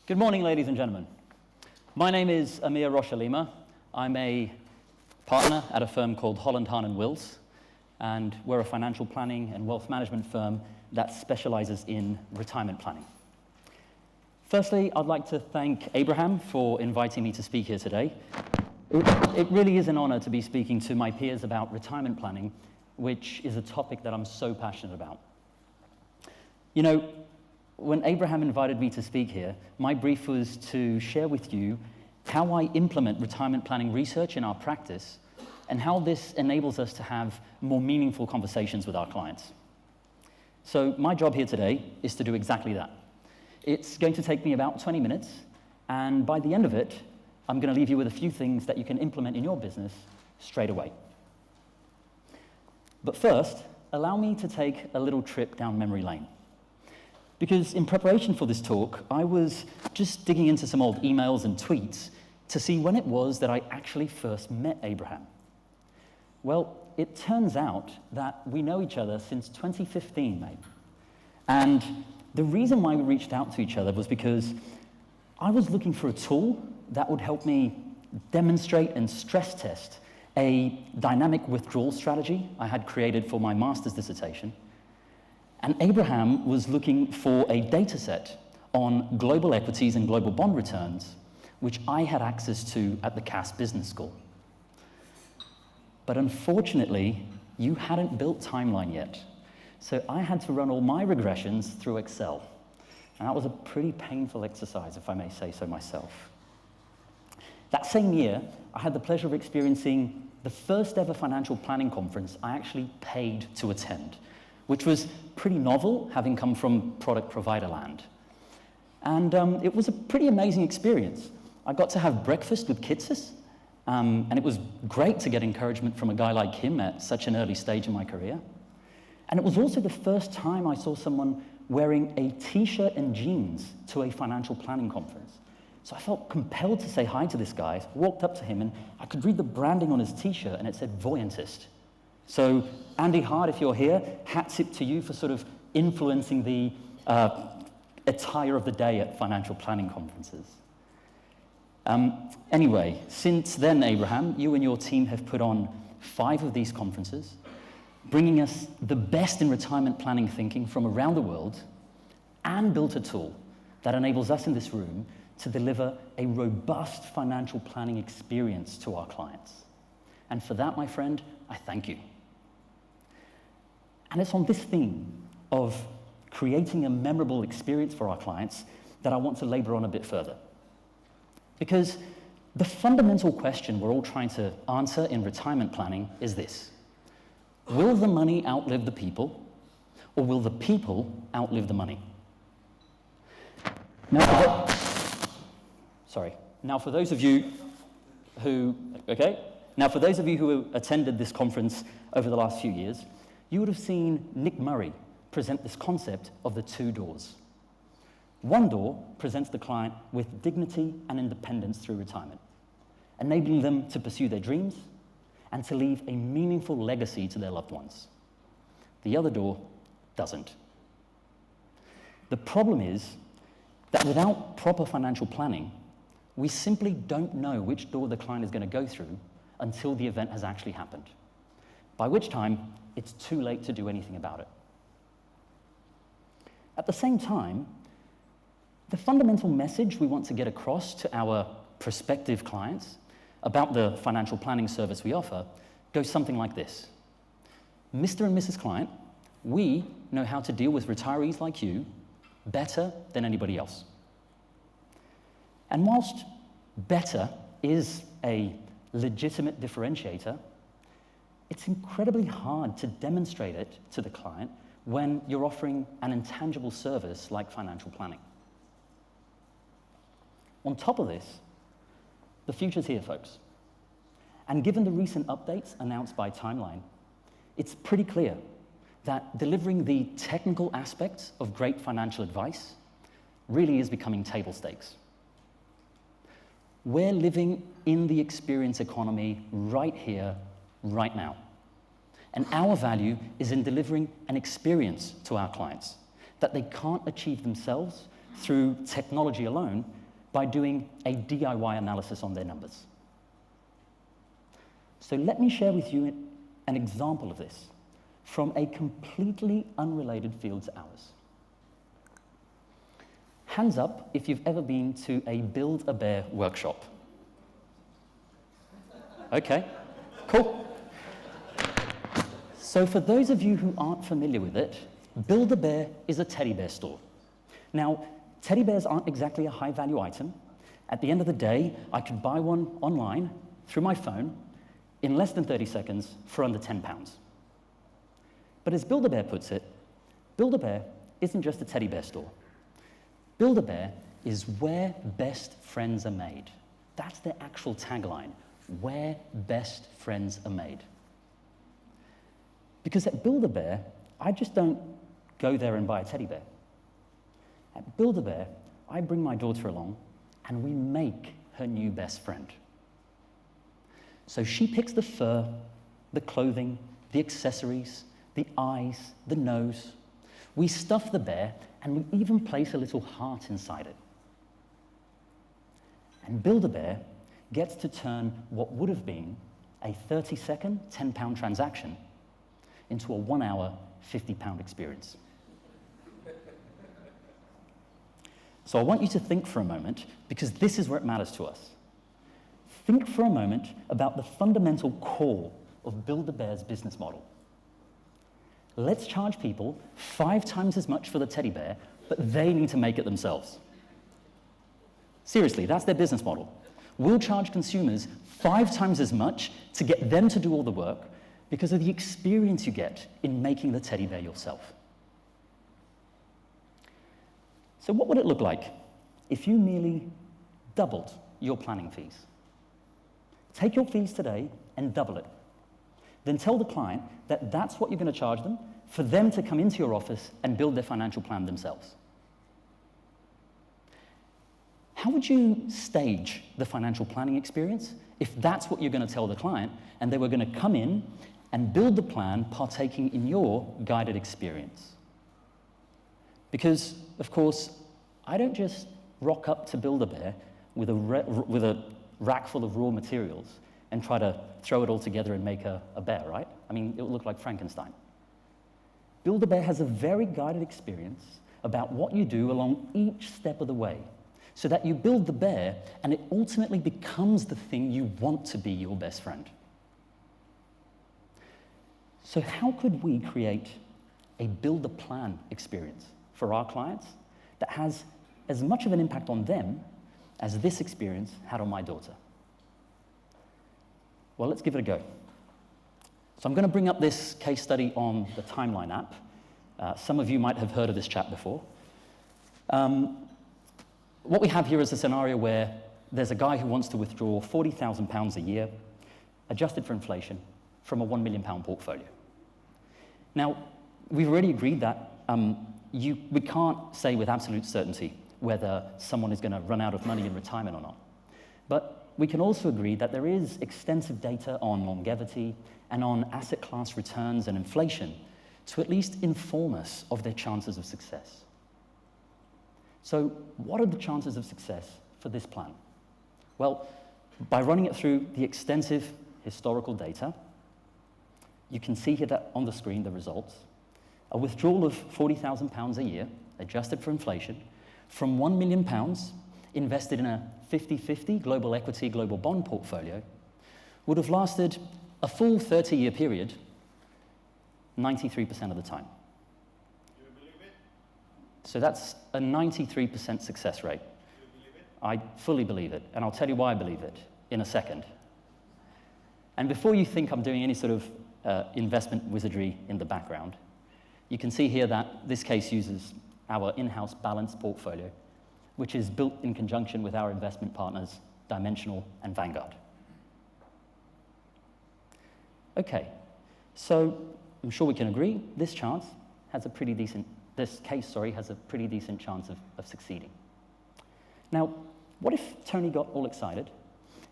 Good morning, ladies and gentlemen. My name is Amyr Rocha Lima. I'm a partner at a firm called Holland, Hahn & Wills, and we're a financial planning and wealth management firm that specializes in retirement planning. Firstly, I'd like to thank Abraham for inviting me to speak here today. It really is an honor to be speaking to my peers about retirement planning, which is a topic that I'm so passionate about. You know, when Abraham invited me to speak here, my brief was to share with you how I implement retirement planning research in our practice and how this enables us to have more meaningful conversations with our clients. So my job here today is to do exactly that. It's going to take me about 20 minutes, and by the end of it, I'm going to leave you with a few things that you can implement in your business straight away. But first, allow me to take a little trip down memory lane. Because in preparation for this talk, I was just digging into some old emails and tweets to see when it was that I actually first met Abraham. Well, it turns out that we know each other since 2015, mate. And the reason why we reached out to each other was because I was looking for a tool that would help me demonstrate and stress test a dynamic withdrawal strategy I had created for my master's dissertation. And Abraham was looking for a data set on global equities and global bond returns, which I had access to at the Cass Business School. But unfortunately, you hadn't built Timeline yet. So I had to run all my regressions through Excel. And that was a pretty painful exercise, if I may say so myself. That same year, I had the pleasure of experiencing the first ever financial planning conference I actually paid to attend, which was pretty novel, having come from product provider land. And it was a pretty amazing experience. I got to have breakfast with Kitsis, and it was great to get encouragement from a guy like him at such an early stage in my career. And it was also the first time I saw someone wearing a t-shirt and jeans to a financial planning conference. So I felt compelled to say hi to this guy. I walked up to him, and I could read the branding on his t-shirt, and it said Voyantist. So Andy Hart, if you're here, hats tip to you for sort of influencing the attire of the day at financial planning conferences. Anyway, since then, Abraham, you and your team have put on 5 of these conferences, bringing us the best in retirement planning thinking from around the world, and built a tool that enables us in this room to deliver a robust financial planning experience to our clients. And for that, my friend, I thank you. And it's on this theme of creating a memorable experience for our clients that I want to labor on a bit further. Because the fundamental question we're all trying to answer in retirement planning is this: will the money outlive the people, or will the people outlive the money? Now, for those of you who attended this conference over the last few years, you would have seen Nick Murray present this concept of the 2 doors. One door presents the client with dignity and independence through retirement, enabling them to pursue their dreams and to leave a meaningful legacy to their loved ones. The other door doesn't. The problem is that without proper financial planning, we simply don't know which door the client is going to go through until the event has actually happened, by which time it's too late to do anything about it. At the same time, the fundamental message we want to get across to our prospective clients about the financial planning service we offer goes something like this: Mr. and Mrs. Client, we know how to deal with retirees like you better than anybody else. And whilst better is a legitimate differentiator, it's incredibly hard to demonstrate it to the client when you're offering an intangible service like financial planning. On top of this, the future's here, folks. And given the recent updates announced by Timeline, it's pretty clear that delivering the technical aspects of great financial advice really is becoming table stakes. We're living in the experience economy right here, right now. And our value is in delivering an experience to our clients that they can't achieve themselves through technology alone by doing a DIY analysis on their numbers. So let me share with you an example of this from a completely unrelated field to ours. Hands up if you've ever been to a BuildABear workshop. Okay, cool. So for those of you who aren't familiar with it, BuildABear is a teddy bear store. Now, teddy bears aren't exactly a high-value item. At the end of the day, I could buy one online through my phone in less than 30 seconds for under £10. But as BuildABear puts it, BuildABear isn't just a teddy bear store. BuildABear is where best friends are made. That's their actual tagline, where best friends are made. Because at BuildABear, I just don't go there and buy a teddy bear. At BuildABear, I bring my daughter along and we make her new best friend. So she picks the fur, the clothing, the accessories, the eyes, the nose. We stuff the bear and we even place a little heart inside it. And BuildABear gets to turn what would have been a 30-second, £10 transaction into a 1 hour, £50 experience. So I want you to think for a moment, because this is where it matters to us. Think for a moment about the fundamental core of BuildABear's business model. Let's charge people 5 times as much for the teddy bear, but they need to make it themselves. Seriously, that's their business model. We'll charge consumers 5 times as much to get them to do all the work because of the experience you get in making the teddy bear yourself. So what would it look like if you merely doubled your planning fees? Take your fees today and double it. Then tell the client that that's what you're going to charge them for them to come into your office and build their financial plan themselves. How would you stage the financial planning experience if that's what you're going to tell the client and they were going to come in and build the plan partaking in your guided experience? Because, of course, I don't just rock up to BuildABear with a rack full of raw materials and try to throw it all together and make a bear, right? I mean, it would look like Frankenstein. BuildABear has a very guided experience about what you do along each step of the way so that you build the bear and it ultimately becomes the thing you want to be your best friend. So how could we create a build-a-plan experience for our clients that has as much of an impact on them as this experience had on my daughter? Well, let's give it a go. So I'm going to bring up this case study on the Timeline app. Some of you might have heard of this chap before. What we have here is a scenario where there's a guy who wants to withdraw £40,000 a year, adjusted for inflation, from a £1 million portfolio. Now, we've already agreed that we can't say with absolute certainty whether someone is going to run out of money in retirement or not. But we can also agree that there is extensive data on longevity and on asset class returns and inflation to at least inform us of their chances of success. So what are the chances of success for this plan? Well, by running it through the extensive historical data, you can see here that on the screen the results. A withdrawal of £40,000 a year, adjusted for inflation, from £1 million invested in a 50-50 global equity, global bond portfolio would have lasted a full 30-year period, 93% of the time. Do you believe it? So that's a 93% success rate. Do you believe it? I fully believe it, and I'll tell you why I believe it in a second. And before you think I'm doing any sort of investment wizardry in the background, you can see here that this case uses our in-house balanced portfolio, which is built in conjunction with our investment partners, Dimensional and Vanguard. Okay, so I'm sure we can agree this case has a pretty decent chance of succeeding. Now, what if Tony got all excited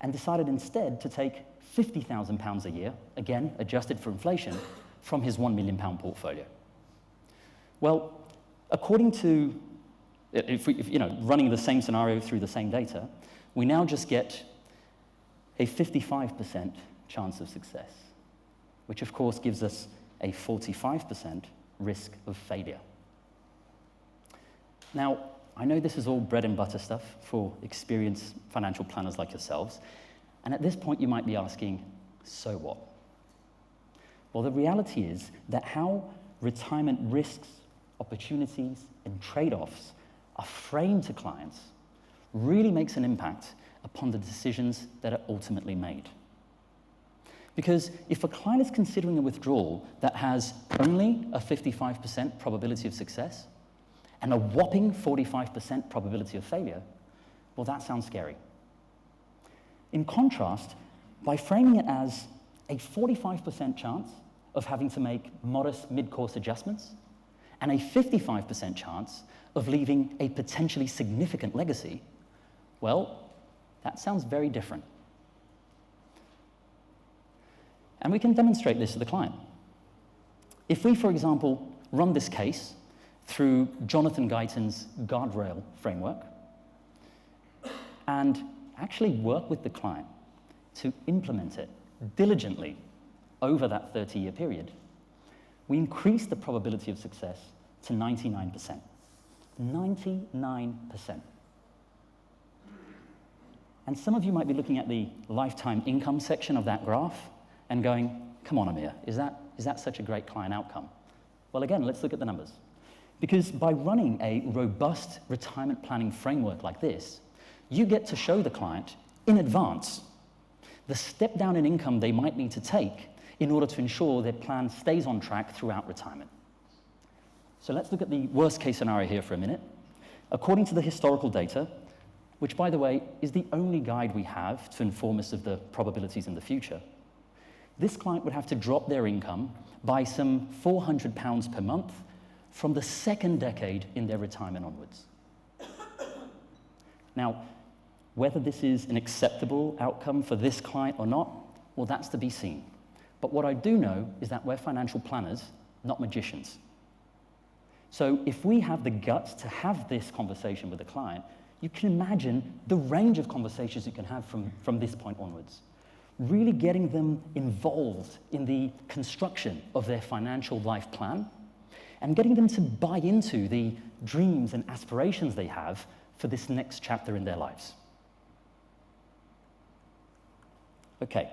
and decided instead to take £50,000 a year, again, adjusted for inflation, from his £1 million portfolio? Well, according to running the same scenario through the same data, we now just get a 55% chance of success, which of course gives us a 45% risk of failure. Now, I know this is all bread and butter stuff for experienced financial planners like yourselves, and at this point you might be asking, so what? Well, the reality is that how retirement risks, opportunities, and trade-offs are framed to clients really makes an impact upon the decisions that are ultimately made. Because if a client is considering a withdrawal that has only a 55% probability of success and a whopping 45% probability of failure, well, that sounds scary. In contrast, by framing it as a 45% chance of having to make modest mid-course adjustments and a 55% chance of leaving a potentially significant legacy, well, that sounds very different. And we can demonstrate this to the client. If we, for example, run this case through Jonathan Guyton's guardrail framework and actually work with the client to implement it diligently over that 30-year period, we increase the probability of success to 99%. 99%. And some of you might be looking at the lifetime income section of that graph and going, come on, Amyr, is that such a great client outcome? Well, again, let's look at the numbers. Because by running a robust retirement planning framework like this, you get to show the client in advance the step down in income they might need to take in order to ensure their plan stays on track throughout retirement. So let's look at the worst case scenario here for a minute. According to the historical data, which, by the way, is the only guide we have to inform us of the probabilities in the future, this client would have to drop their income by some £400 per month from the second decade in their retirement onwards. Now, whether this is an acceptable outcome for this client or not, well, that's to be seen. But what I do know is that we're financial planners, not magicians. So if we have the guts to have this conversation with the client, you can imagine the range of conversations you can have from this point onwards. Really getting them involved in the construction of their financial life plan and getting them to buy into the dreams and aspirations they have for this next chapter in their lives. Okay,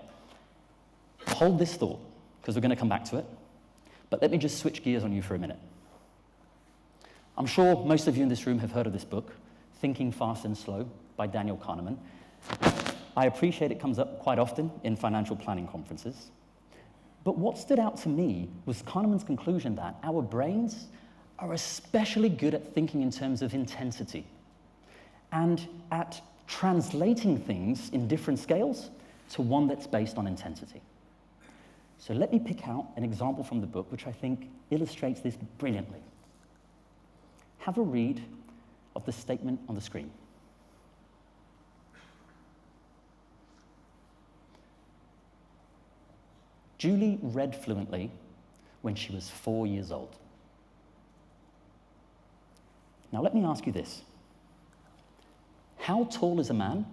hold this thought, because we're going to come back to it, but let me just switch gears on you for a minute. I'm sure most of you in this room have heard of this book, Thinking Fast and Slow by Daniel Kahneman. I appreciate it comes up quite often in financial planning conferences. But what stood out to me was Kahneman's conclusion that our brains are especially good at thinking in terms of intensity and at translating things in different scales to one that's based on intensity. So let me pick out an example from the book which I think illustrates this brilliantly. Have a read of the statement on the screen. Julie read fluently when she was 4 years old. Now let me ask you this. How tall is a man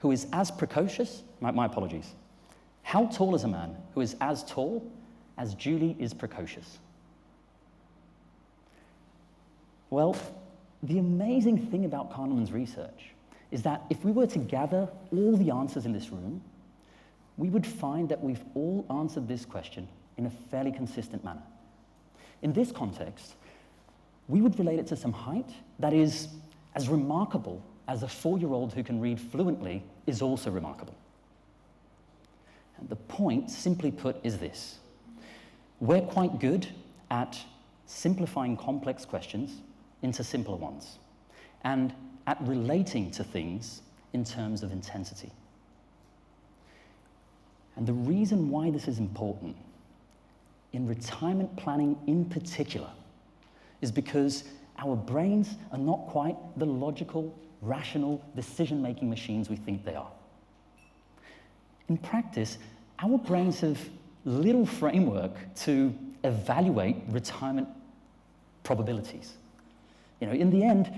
who is as precocious, my apologies, how tall is a man who is as tall as Julie is precocious? Well, the amazing thing about Kahneman's research is that if we were to gather all the answers in this room, we would find that we've all answered this question in a fairly consistent manner. In this context, we would relate it to some height that is as remarkable as a 4-year-old who can read fluently is also remarkable. And the point, simply put, is this. We're quite good at simplifying complex questions into simpler ones, and at relating to things in terms of intensity. And the reason why this is important, in retirement planning in particular, is because our brains are not quite the logical, rational, decision-making machines we think they are. In practice, our brains have little framework to evaluate retirement probabilities. In the end,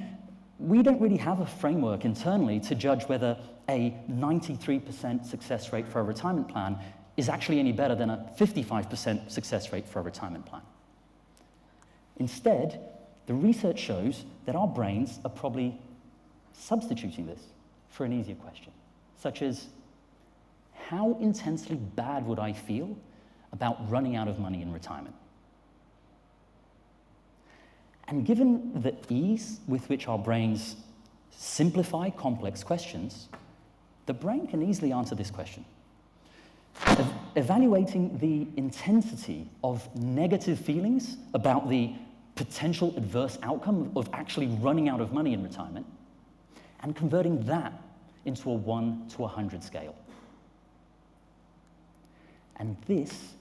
we don't really have a framework internally to judge whether a 93% success rate for a retirement plan is actually any better than a 55% success rate for a retirement plan. Instead, the research shows that our brains are probably substituting this for an easier question, such as, how intensely bad would I feel about running out of money in retirement? And given the ease with which our brains simplify complex questions, the brain can easily answer this question. Evaluating the intensity of negative feelings about the potential adverse outcome of actually running out of money in retirement, and converting that into a 1 to 100 scale. And this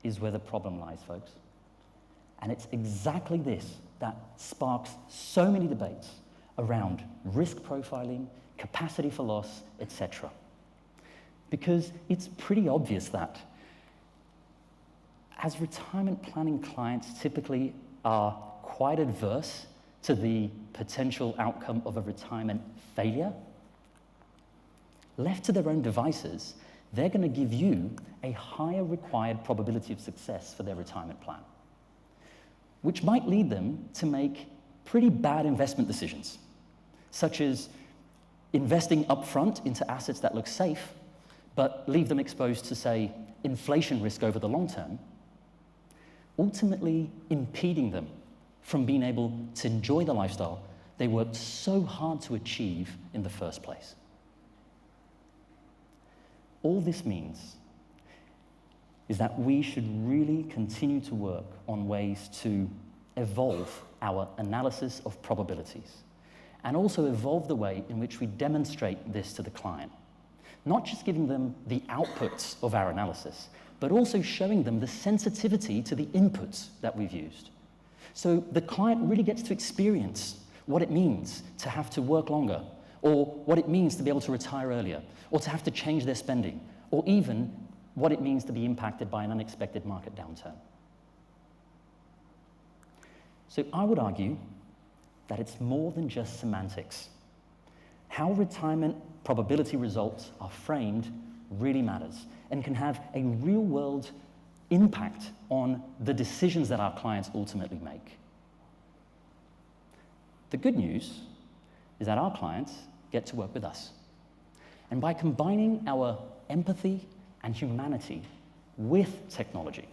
is where the problem lies, folks. And it's exactly this that sparks so many debates around risk profiling, capacity for loss, etc. Because it's pretty obvious that as retirement planning clients typically are quite adverse to the potential outcome of a retirement failure, left to their own devices, they're going to give you a higher required probability of success for their retirement plan, which might lead them to make pretty bad investment decisions, such as investing upfront into assets that look safe, but leave them exposed to, say, inflation risk over the long term, ultimately impeding them from being able to enjoy the lifestyle they worked so hard to achieve in the first place. All this means is that we should really continue to work on ways to evolve our analysis of probabilities, and also evolve the way in which we demonstrate this to the client. Not just giving them the outputs of our analysis, but also showing them the sensitivity to the inputs that we've used. So the client really gets to experience what it means to have to work longer, or what it means to be able to retire earlier, or to have to change their spending, or even what it means to be impacted by an unexpected market downturn. So I would argue that it's more than just semantics. How retirement probability results are framed really matters and can have a real-world impact on the decisions that our clients ultimately make. The good news is that our clients get to work with us. And by combining our empathy and humanity with technology,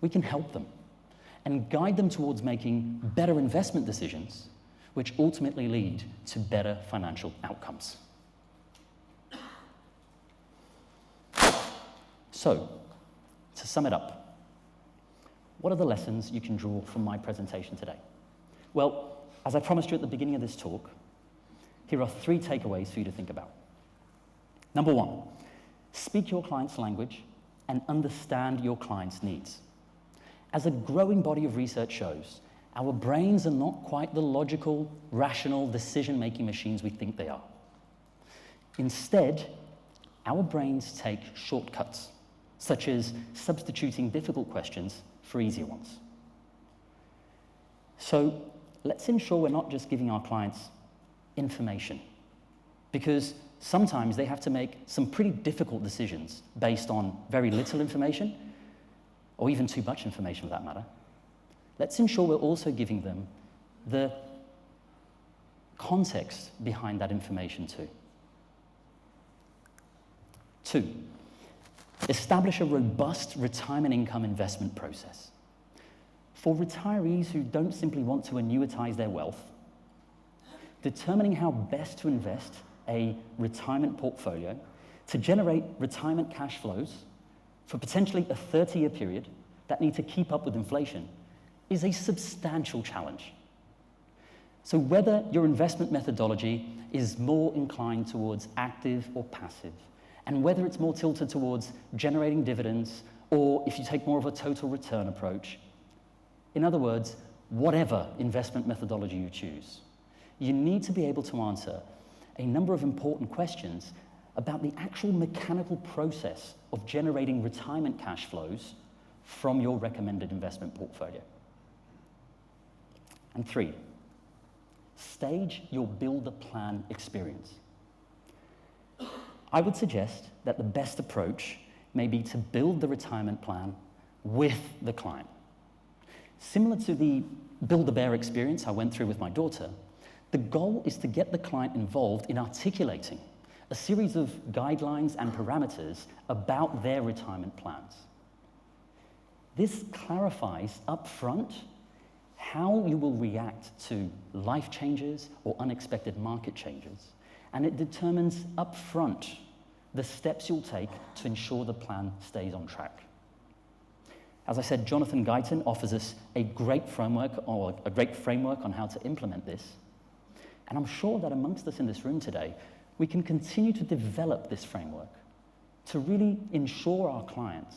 we can help them and guide them towards making better investment decisions, which ultimately lead to better financial outcomes. So, to sum it up, what are the lessons you can draw from my presentation today? Well, as I promised you at the beginning of this talk, here are 3 takeaways for you to think about. Number 1, speak your client's language and understand your client's needs. As a growing body of research shows, our brains are not quite the logical, rational, decision-making machines we think they are. Instead, our brains take shortcuts, such as substituting difficult questions for easier ones. So let's ensure we're not just giving our clients information, because sometimes they have to make some pretty difficult decisions based on very little information, or even too much information for that matter. Let's ensure we're also giving them the context behind that information too. 2, establish a robust retirement income investment process. For retirees who don't simply want to annuitize their wealth, determining how best to invest a retirement portfolio to generate retirement cash flows for potentially a 30-year period that need to keep up with inflation is a substantial challenge. So whether your investment methodology is more inclined towards active or passive, and whether it's more tilted towards generating dividends, or if you take more of a total return approach, in other words, whatever investment methodology you choose, you need to be able to answer a number of important questions about the actual mechanical process of generating retirement cash flows from your recommended investment portfolio. And 3, Stage your Build-A-Plan experience. I would suggest that the best approach may be to build the retirement plan with the client. Similar to the BuildABear experience I went through with my daughter, the goal is to get the client involved in articulating a series of guidelines and parameters about their retirement plans. This clarifies upfront how you will react to life changes or unexpected market changes, and it determines upfront the steps you'll take to ensure the plan stays on track. As I said, Jonathan Guyton offers us a great framework on how to implement this. And I'm sure that amongst us in this room today, we can continue to develop this framework to really ensure our clients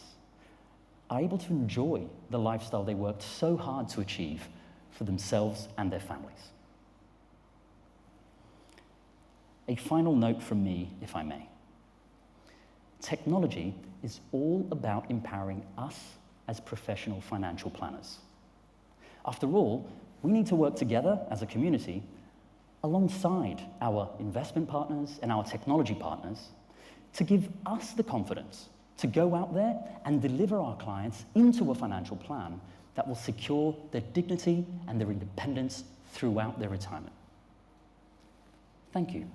are able to enjoy the lifestyle they worked so hard to achieve for themselves and their families. A final note from me, if I may. Technology is all about empowering us as professional financial planners. After all, we need to work together as a community alongside our investment partners and our technology partners to give us the confidence to go out there and deliver our clients into a financial plan that will secure their dignity and their independence throughout their retirement. Thank you.